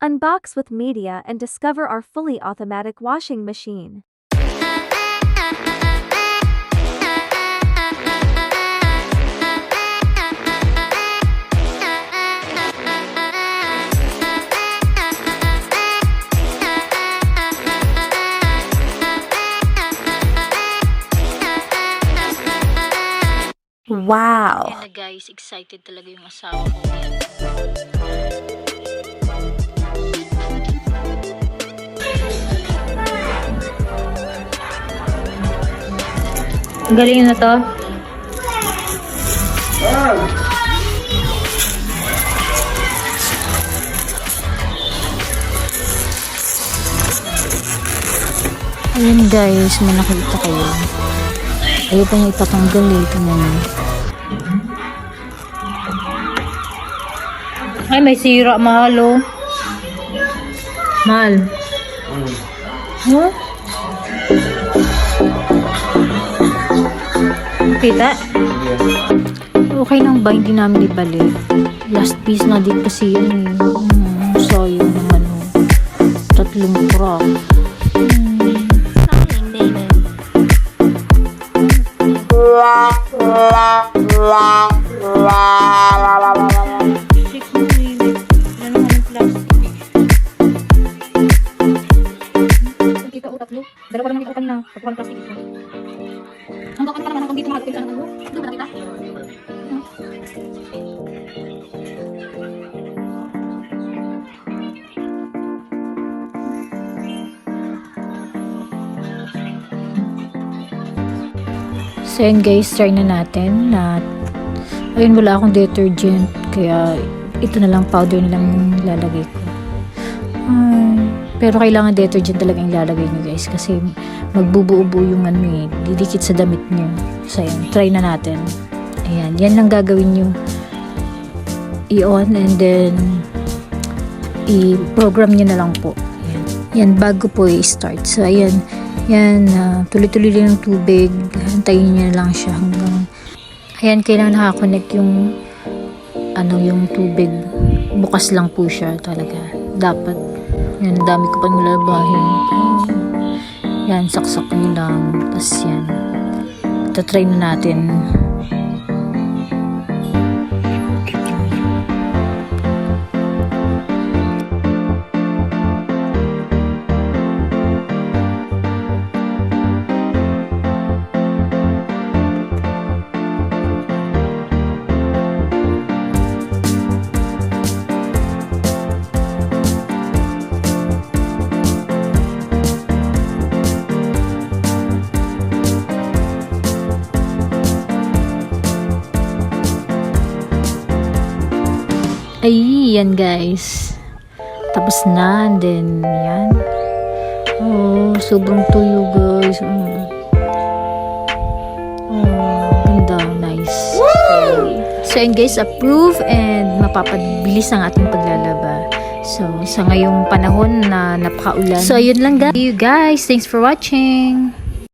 Unbox with media and discover our fully automatic washing machine. Wow! Ayan na guys, excited talaga yung asawa ko. Galing na to. Ayan guys, may nakita kayo. Ayaw pa niya itatanggal eh. Tingnan niyo. Ay, may sira, mahal oh. Mahal. Huh? Kita? Okay lang ba? Hindi namin ibalik. Last piece na din kasi yun eh. Sayang naman oh. 3 crack. Dalawa lang nakita ko kanina. Pagkuhan plastic ito. Hanggang ka naman hanggang dito mahal ko yung ano. Dito ba nakita? So yun guys, try na natin. Ayun, wala akong detergent. Kaya ito na lang, powder na lang lalagay ko. Pero kailangan detergent talaga yung lalagay nyo guys. Kasi magbubuo-buo yung ano eh. Didikit sa damit nyo. So yun, try na natin. Ayan, yan lang gagawin nyo. I-on and then i-program nyo na lang po. Ayan, yan bago po i-start. So ayan, yan, tuloy-tuloy lang ng tubig. Hantayin nyo na lang siya hanggang ayan, kailangan nakakonect yung yung tubig. Bukas lang po siya talaga. Dapat. Yan, dami ko pang lalabahin. Yan, saksak nyo lang. Tapos yan. Ito, try na natin. Ay, yan guys. Tapos na, and then, yan. Oh, sobrang tuyo guys. Oh, ganda, nice. So, yun guys, approve and mapapabilis ang ating paglalaba. So, sa ngayong panahon na napakaulan. So, yun lang guys. See you guys. Thanks for watching.